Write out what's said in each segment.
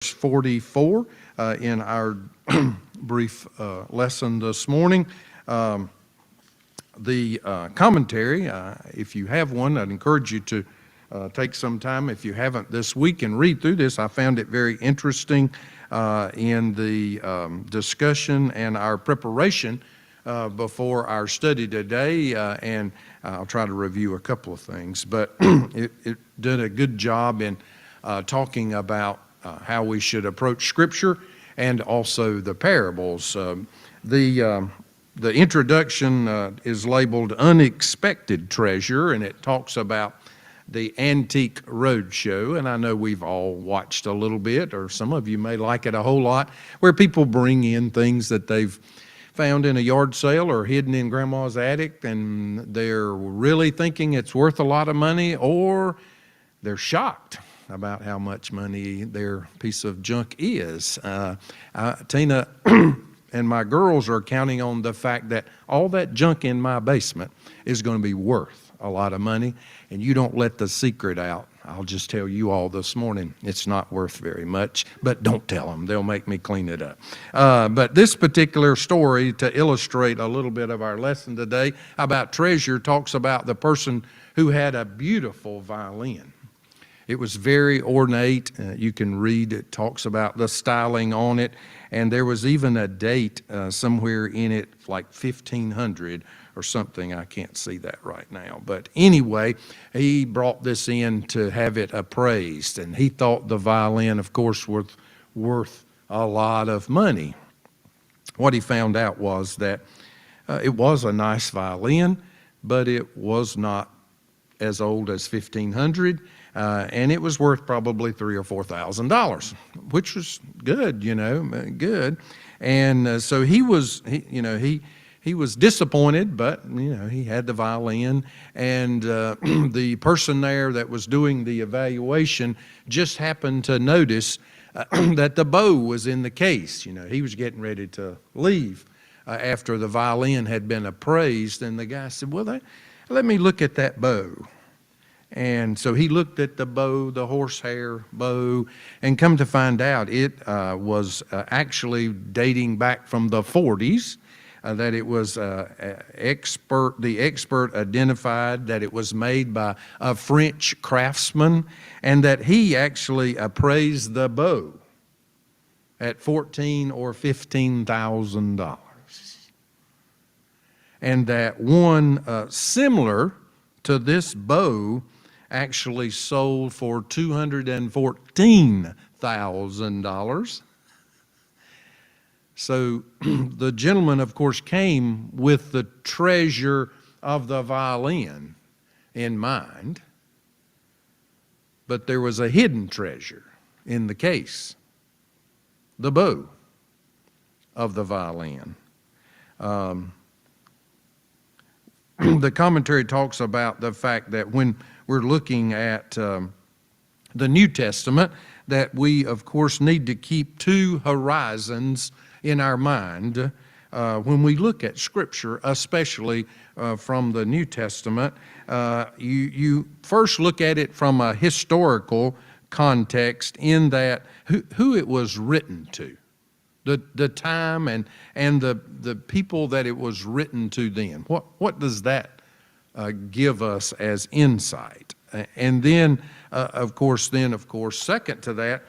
44 in our brief lesson this morning. The commentary, if you have one, I'd encourage you to take some time, if you haven't this week, and read through this. I found it very interesting in the discussion and our preparation before our study today, and I'll try to review a couple of things. But it did a good job in talking about how we should approach Scripture and also the parables. The introduction is labeled Unexpected Treasure, and it talks about the Antique Roadshow, and I know we've all watched a little bit, or some of you may like it a whole lot, where people bring in things that they've found in a yard sale or hidden in grandma's attic, and they're really thinking it's worth a lot of money, or they're shocked about how much money their piece of junk is. Tina and my girls are counting on the fact that all that junk in my basement is going to be worth a lot of money, and you don't let the secret out. I'll just tell you all this morning, it's not worth very much, but don't tell them. They'll make me clean it up. But this particular story, to illustrate a little bit of our lesson today about treasure, talks about the person who had a beautiful violin. It was very ornate. You can read, it talks about the styling on it, and there was even a date somewhere in it, like 1500 or something. I can't see that right now. But anyway, he brought this in to have it appraised, and he thought the violin, of course, was worth a lot of money. What he found out was that it was a nice violin, but it was not as old as 1500. And it was worth probably $3,000 or $4,000, which was good, good. And so he was disappointed, but he had the violin, and the person there that was doing the evaluation just happened to notice that the bow was in the case. He was getting ready to leave after the violin had been appraised, and the guy said, "Well, let me look at that bow." And so he looked at the bow, the horsehair bow, and come to find out it was actually dating back from the 40s, that it was the expert identified that it was made by a French craftsman, and that he actually appraised the bow at $14,000 or $15,000. And that one similar to this bow actually sold for $214,000. So the gentleman, of course, came with the treasure of the violin in mind, but there was a hidden treasure in the case, the bow of the violin. The commentary talks about the fact that when we're looking at the New Testament, that we, of course, need to keep two horizons in our mind when we look at Scripture, especially from the New Testament. You first look at it from a historical context, in that who it was written to. The time and the people that it was written to then. What does that give us as insight? And then, of course, second to that,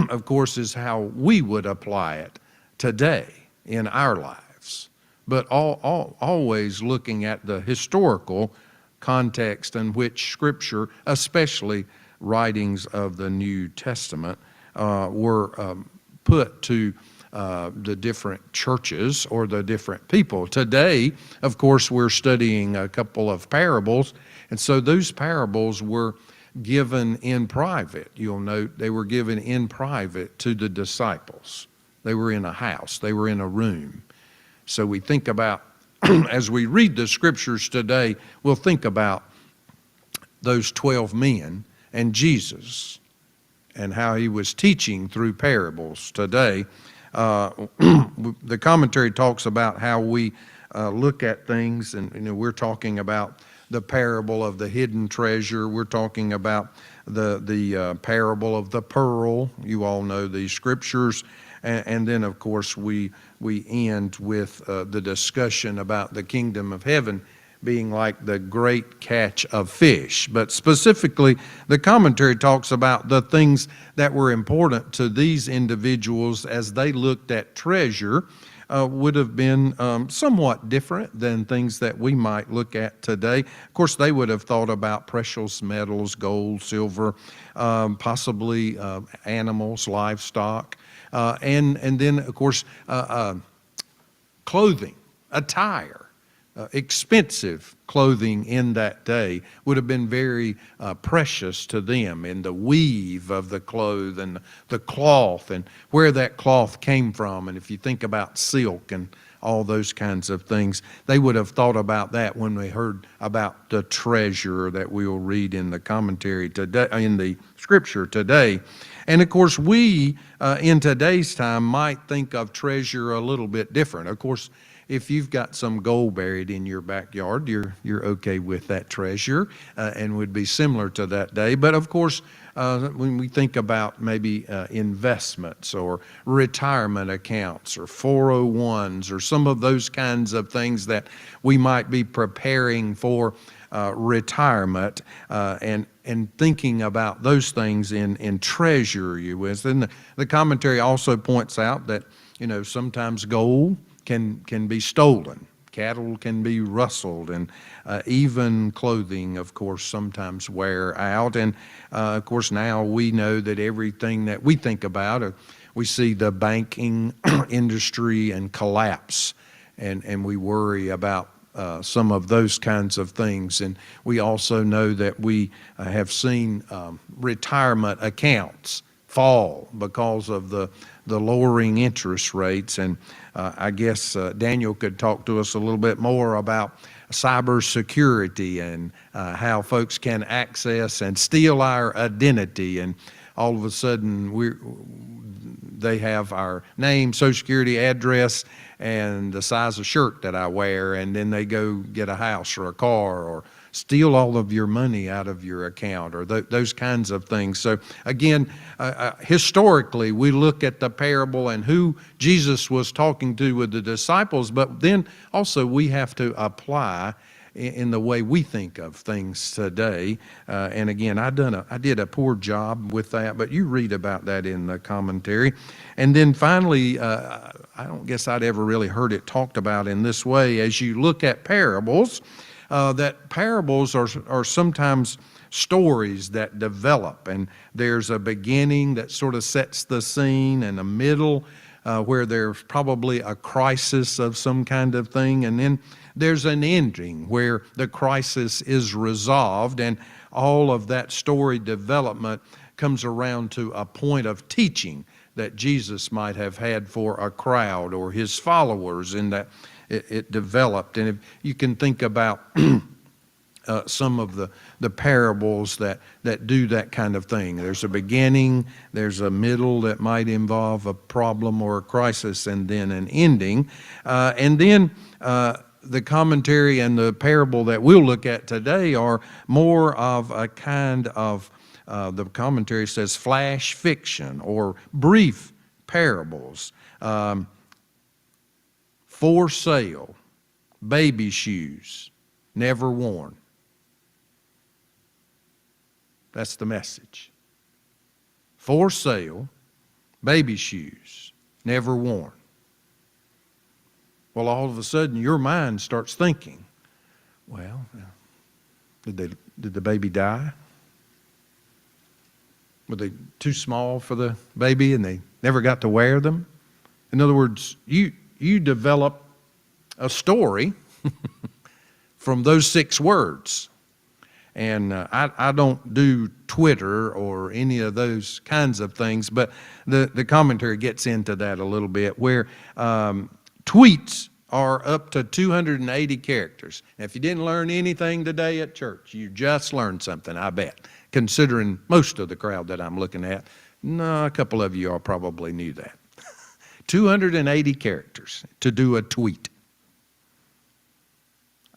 of course, is how we would apply it today in our lives. But always looking at the historical context in which Scripture, especially writings of the New Testament, were put to the different churches or the different people. Today, of course, we're studying a couple of parables, and so those parables were given in private. You'll note they were given in private to the disciples. They were in a house. They were in a room. So we think about, as we read the Scriptures today, we'll think about those 12 men and Jesus and how he was teaching through parables today. The commentary talks about how we look at things, and we're talking about the parable of the hidden treasure. We're talking about the parable of the pearl. You all know these scriptures. And then, of course, we end with the discussion about the kingdom of heaven being like the great catch of fish. But specifically, the commentary talks about the things that were important to these individuals as they looked at treasure would have been somewhat different than things that we might look at today. Of course, they would have thought about precious metals, gold, silver, possibly animals, livestock, and then, of course, clothing, attire. Expensive clothing in that day would have been very precious to them, in the weave of the cloth and the cloth and where that cloth came from. And if you think about silk and all those kinds of things, they would have thought about that when they heard about the treasure that we will read in the commentary today, in the scripture today. And of course, we in today's time might think of treasure a little bit different. Of course, if you've got some gold buried in your backyard, you're okay with that treasure and would be similar to that day. But of course, when we think about maybe investments or retirement accounts or 401s or some of those kinds of things that we might be preparing for retirement and thinking about those things in treasure, you will. Then the commentary also points out that, sometimes gold can be stolen. Cattle can be rustled, and even clothing, of course, sometimes wear out. And of course, now we know that everything that we think about, we see the banking industry and collapse, and we worry about some of those kinds of things. And we also know that we have seen retirement accounts fall because of the lowering interest rates. And I guess Daniel could talk to us a little bit more about cybersecurity and how folks can access and steal our identity. And all of a sudden, they have our name, social security address, and the size of shirt that I wear, and then they go get a house or a car or steal all of your money out of your account, or those kinds of things. So again, historically, we look at the parable and who Jesus was talking to with the disciples, but then also we have to apply in the way we think of things today. And again, I did a poor job with that, but you read about that in the commentary. And then finally, I don't guess I'd ever really heard it talked about in this way. As you look at parables, that parables are sometimes stories that develop, and there's a beginning that sort of sets the scene, and a middle where there's probably a crisis of some kind of thing, and then there's an ending where the crisis is resolved, and all of that story development comes around to a point of teaching that Jesus might have had for a crowd or his followers, in that it developed. And if you can think about some of the parables that do that kind of thing. There's a beginning, there's a middle that might involve a problem or a crisis, and then an ending. And then the commentary and the parable that we'll look at today are more of a kind of, the commentary says, flash fiction or brief parables. For sale, baby shoes, never worn. That's the message. For sale, baby shoes, never worn. Well, all of a sudden, your mind starts thinking, well, did the baby die? Were they too small for the baby and they never got to wear them? In other words, you develop a story from those 6 words. And I don't do Twitter or any of those kinds of things, but the commentary gets into that a little bit, where tweets are up to 280 characters. Now, if you didn't learn anything today at church, you just learned something, I bet, considering most of the crowd that I'm looking at. No, a couple of you all probably knew that. 280 characters to do a tweet.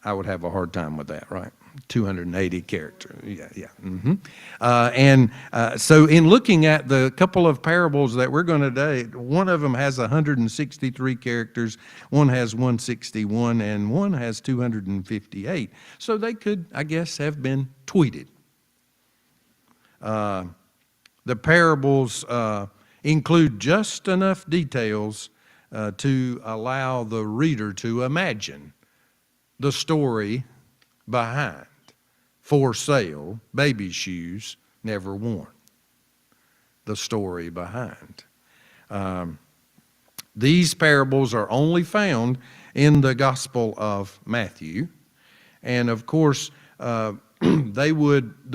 I would have a hard time with that, right? 280 characters. Yeah. So in looking at the couple of parables that we're going to today, one of them has 163 characters, one has 161, and one has 258. So they could, I guess, have been tweeted. The parables include just enough details to allow the reader to imagine the story behind for sale, baby shoes never worn. The story behind. These parables are only found in the Gospel of Matthew. And of course, the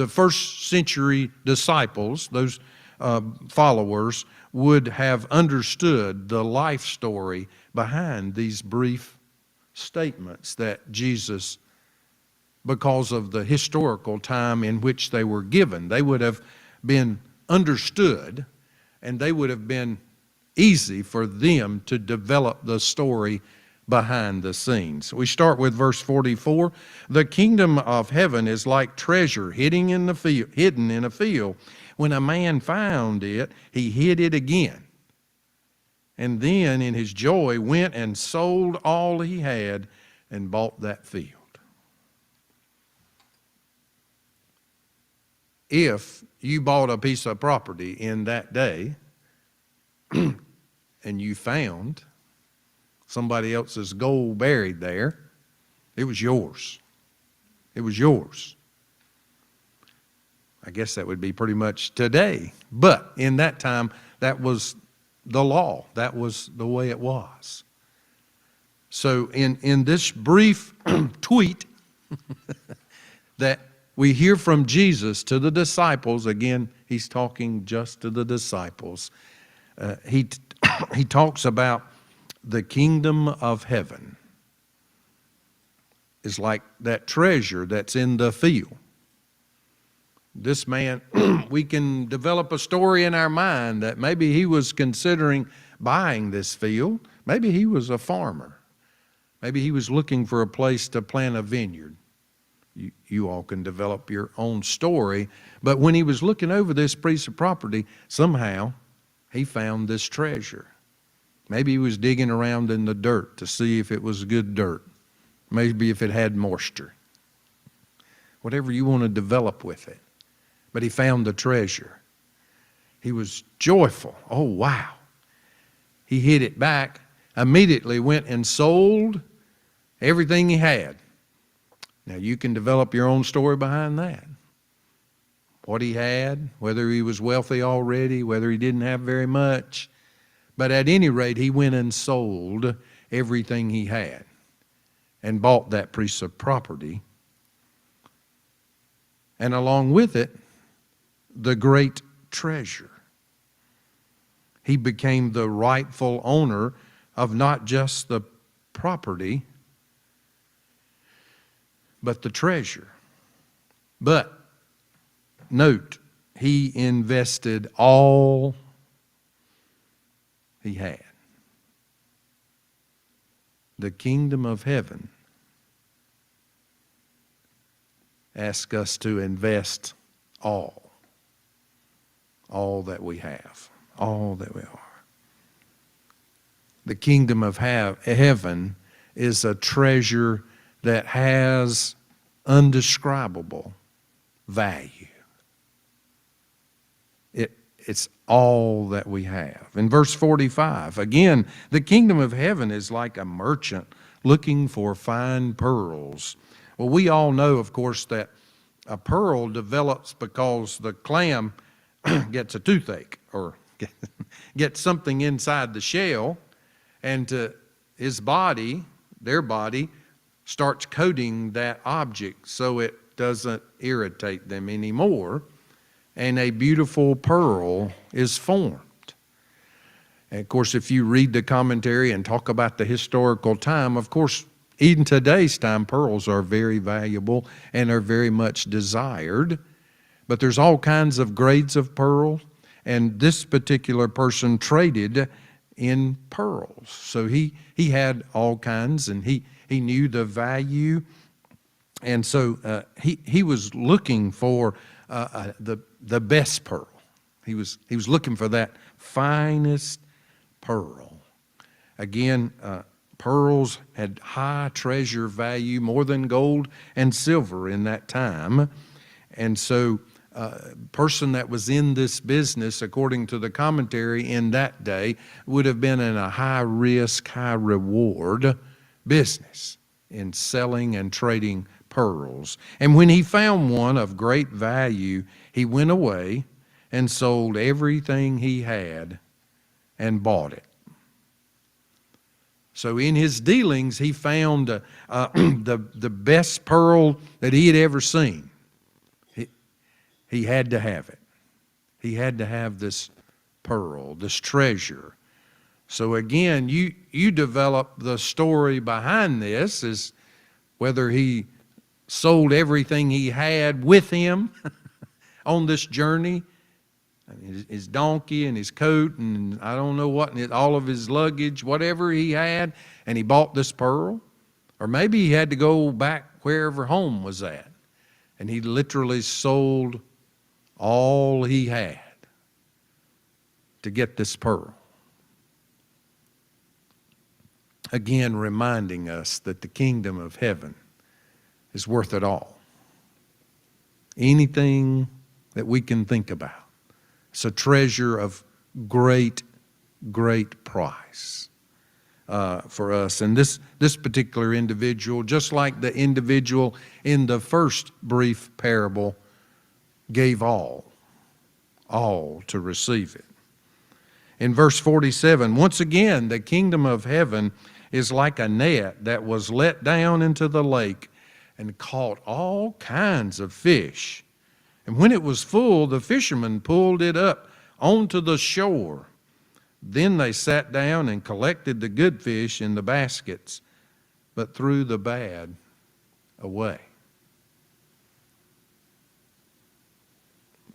first century disciples, those followers, would have understood the life story behind these brief statements that Jesus, because of the historical time in which they were given, they would have been understood, and they would have been easy for them to develop the story behind the scenes. We start with verse 44. The kingdom of heaven is like treasure hidden in a field. When a man found it, he hid it again. And then in his joy went and sold all he had and bought that field. If you bought a piece of property in that day and you found somebody else's gold buried there, it was yours. It was yours. I guess that would be pretty much today. But in that time, that was the law. That was the way it was. So in this brief tweet that we hear from Jesus to the disciples, again, he's talking just to the disciples. He talks about the kingdom of heaven is like that treasure that's in the field. This man, we can develop a story in our mind that maybe he was considering buying this field. Maybe he was a farmer. Maybe he was looking for a place to plant a vineyard. You all can develop your own story. But when he was looking over this piece of property, somehow he found this treasure. Maybe he was digging around in the dirt to see if it was good dirt. Maybe if it had moisture. Whatever you want to develop with it. But he found the treasure. He was joyful. Oh, wow. He hid it back, immediately went and sold everything he had. Now, you can develop your own story behind that. What he had, whether he was wealthy already, whether he didn't have very much. But at any rate, he went and sold everything he had and bought that piece of property. And along with it, the great treasure. He became the rightful owner of not just the property, but the treasure. But note, he invested all he had. The kingdom of heaven asks us to invest all that we have, all that we are. The kingdom of heaven is a treasure that has undescribable value. It's all that we have. In verse 45, again, the kingdom of heaven is like a merchant looking for fine pearls. Well, we all know, of course, that a pearl develops because the clam gets a toothache or gets something inside the shell, and his body, their body, starts coating that object so it doesn't irritate them anymore, and a beautiful pearl is formed. And of course, if you read the commentary and talk about the historical time, of course, even today's time, pearls are very valuable and are very much desired. But there's all kinds of grades of pearl, and this particular person traded in pearls. So he had all kinds, and he knew the value And so he was looking for the best pearl. He was looking for that finest pearl. Again, pearls had high treasure value, more than gold and silver in that time. And so person that was in this business, according to the commentary in that day, would have been in a high risk, high reward business in selling and trading pearls. And when he found one of great value, he went away and sold everything he had and bought it. So in his dealings, he found the best pearl that he had ever seen. He had to have it. He had to have this pearl, this treasure. So again, you develop the story behind this, is whether he sold everything he had with him on this journey, his donkey and his coat and I don't know what, and all of his luggage, whatever he had, and he bought this pearl. Or maybe he had to go back wherever home was at, and he literally sold all he had to get this pearl. Again, reminding us that the kingdom of heaven is worth it all. Anything that we can think about. It's a treasure of great, great price for us. And this particular individual, just like the individual in the first brief parable, gave all to receive it. In verse 47, once again, the kingdom of heaven is like a net that was let down into the lake and caught all kinds of fish. And when it was full, the fishermen pulled it up onto the shore. Then they sat down and collected the good fish in the baskets, but threw the bad away.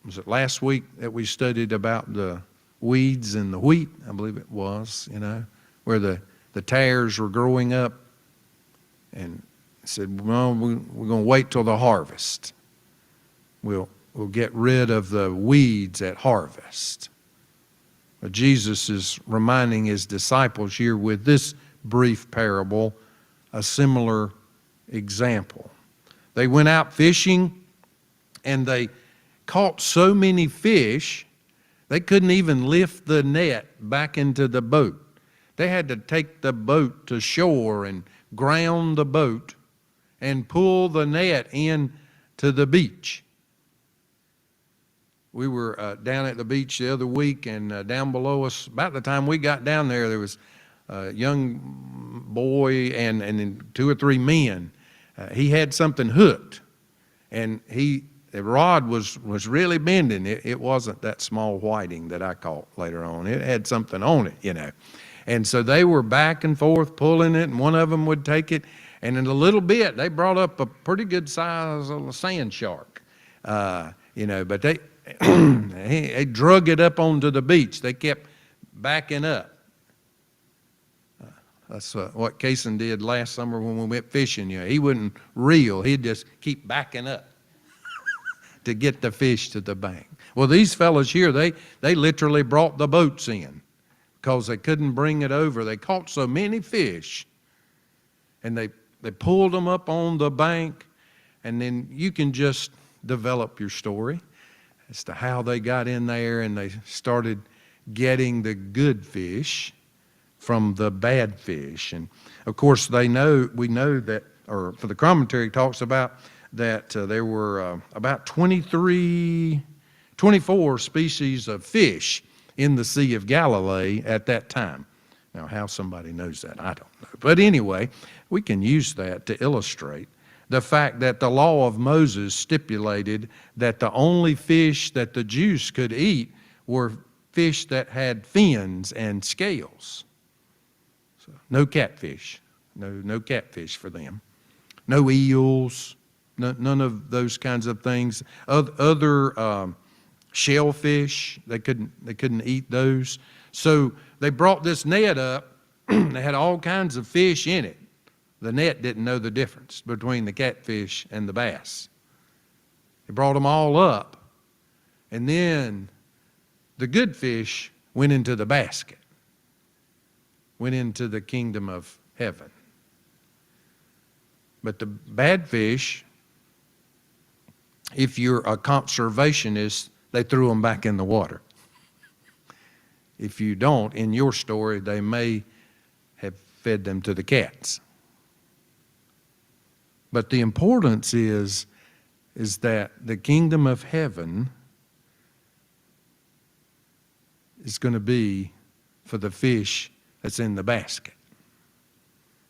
Was it last week that we studied about the weeds and the wheat? I believe it was, where the tares were growing up, and said, well, we're going to wait till the harvest. We'll get rid of the weeds at harvest. But Jesus is reminding his disciples here with this brief parable a similar example. They went out fishing and they caught so many fish they couldn't even lift the net back into the boat. They had to take the boat to shore and ground the boat and pull the net in to the beach. We were down at the beach the other week, and down below us, about the time we got down there, there was a young boy and then 2 or 3 men. He had something hooked, and the rod was really bending. It wasn't that small whiting that I caught later on. It had something on it, And so they were back and forth pulling it, and one of them would take it, and in a little bit, they brought up a pretty good size of a sand shark, but they drug it up onto the beach. They kept backing up. That's what Cason did last summer when we went fishing. He wouldn't reel. He'd just keep backing up to get the fish to the bank. Well, these fellows here, they literally brought the boats in because they couldn't bring it over. They caught so many fish, and they pulled them up on the bank, and then you can just develop your story as to how they got in there, and they started getting the good fish from the bad fish. And of course, we know that, or for the commentary talks about that there were about 24 species of fish in the Sea of Galilee at that time. Now, how somebody knows that, I don't know. But anyway, we can use that to illustrate the fact that the law of Moses stipulated that the only fish that the Jews could eat were fish that had fins and scales. So no catfish, no catfish for them. No eels, none of those kinds of things. Other shellfish, they couldn't eat those. So they brought this net up. They had all kinds of fish in it, The net didn't know the difference between the catfish and the bass. It brought them all up, and then the good fish went into the basket, went into the kingdom of heaven. But the bad fish, if you're a conservationist, they threw them back in the water. If you don't, in your story, they may have fed them to the cats. But the importance is that the kingdom of heaven is going to be for the fish that's in the basket,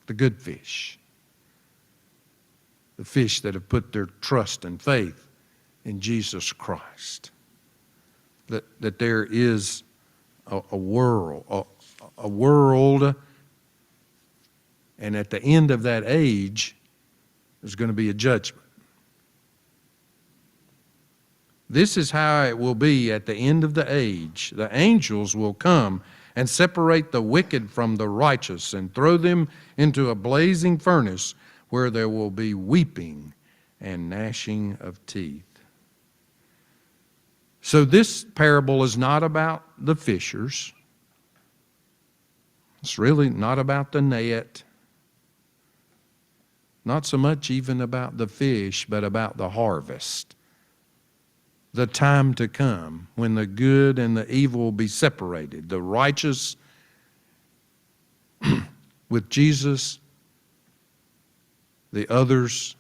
the good fish, the fish that have put their trust and faith in Jesus Christ. That there is a world, and at the end of that age, there's going to be a judgment. This is how it will be at the end of the age. The angels will come and separate the wicked from the righteous and throw them into a blazing furnace where there will be weeping and gnashing of teeth. So this parable is not about the fishers. It's really not about the net. Not so much even about the fish, but about the harvest. The time to come when the good and the evil will be separated. The righteous with Jesus, the others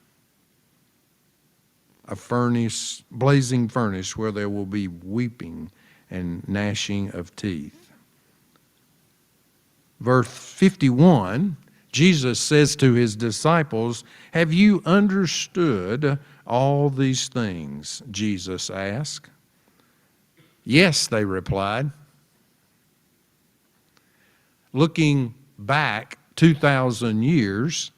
a furnace, blazing furnace where there will be weeping and gnashing of teeth. Verse 51, Jesus says to his disciples, "Have you understood all these things?" Jesus asked. "Yes," they replied. Looking back 2,000 years,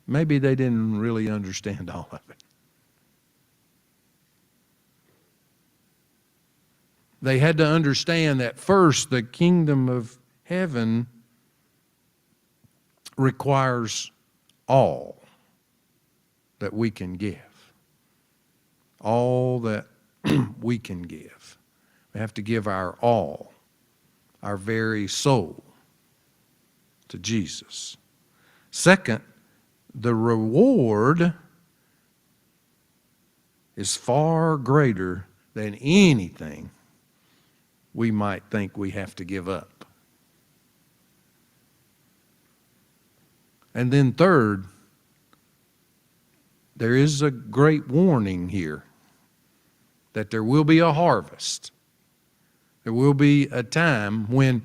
maybe they didn't really understand all of it. They had to understand that first, the kingdom of heaven requires all that we can give. All that we can give. We have to give our all, our very soul, to Jesus. Second, the reward is far greater than anything we might think we have to give up. And then third, there is a great warning here that there will be a harvest. There will be a time when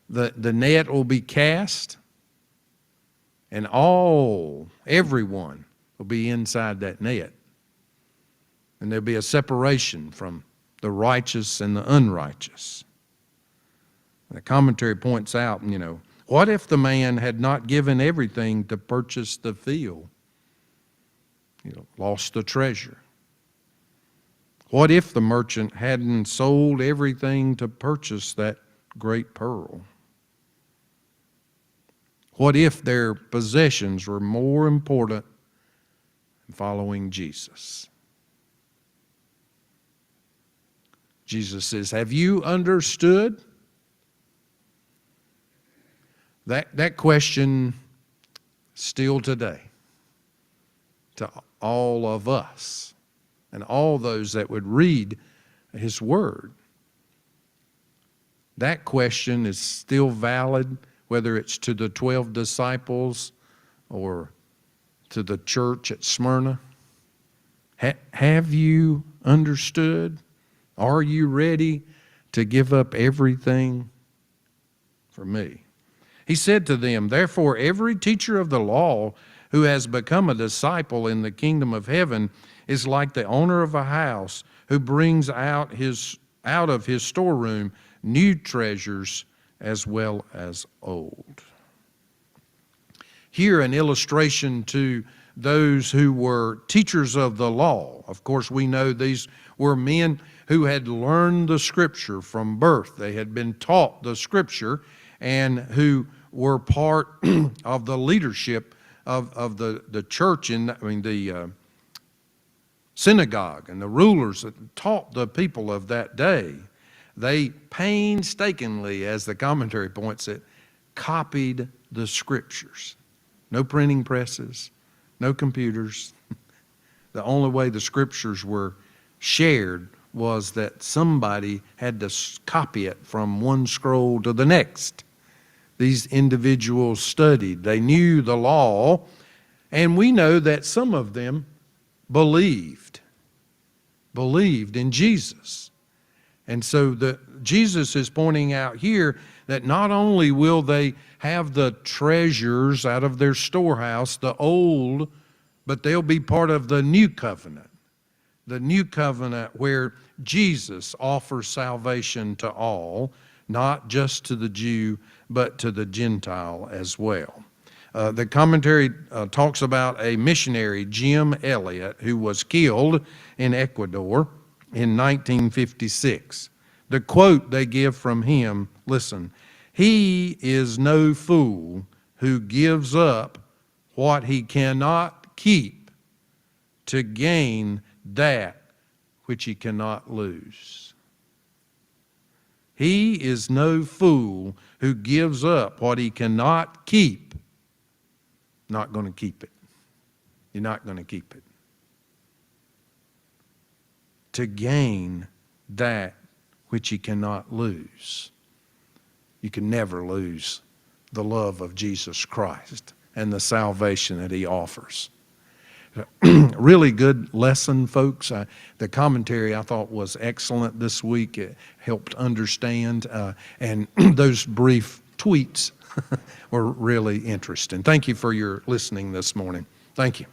the net will be cast and everyone will be inside that net. And there'll be a separation from the righteous and the unrighteous. The commentary points out, what if the man had not given everything to purchase the field? Lost the treasure. What if the merchant hadn't sold everything to purchase that great pearl? What if their possessions were more important than following Jesus? Jesus says, "Have you understood?" That question still today to all of us and all those that would read his word. That question is still valid, whether it's to the 12 disciples or to the church at Smyrna. Have you understood? Are you ready to give up everything for me? He said to them, "Therefore, every teacher of the law who has become a disciple in the kingdom of heaven is like the owner of a house who brings out of his storeroom new treasures as well as old." Here, an illustration to those who were teachers of the law. Of course, we know these were men who had learned the Scripture from birth. They had been taught the Scripture and who were part of the leadership of the church the synagogue, and the rulers that taught the people of that day. They painstakingly, as the commentary points it, copied the scriptures. No printing presses, no computers. The only way the scriptures were shared was that somebody had to copy it from one scroll to the next. These individuals studied. They knew the law, and we know that some of them believed in Jesus. And so Jesus is pointing out here that not only will they have the treasures out of their storehouse, the old, but they'll be part of the new covenant. The new covenant where Jesus offers salvation to all, not just to the Jew, but to the Gentile as well. The commentary talks about a missionary, Jim Elliot, who was killed in Ecuador in 1956. The quote they give from him, listen, "He is no fool who gives up what he cannot keep to gain that which he cannot lose." He is no fool who gives up what he cannot keep. Not going to keep it. You're not going to keep it. To gain that which he cannot lose. You can never lose the love of Jesus Christ and the salvation that he offers. Really good lesson, folks. The commentary I thought was excellent this week. It helped understand, and those brief tweets were really interesting. Thank you for your listening this morning. Thank you.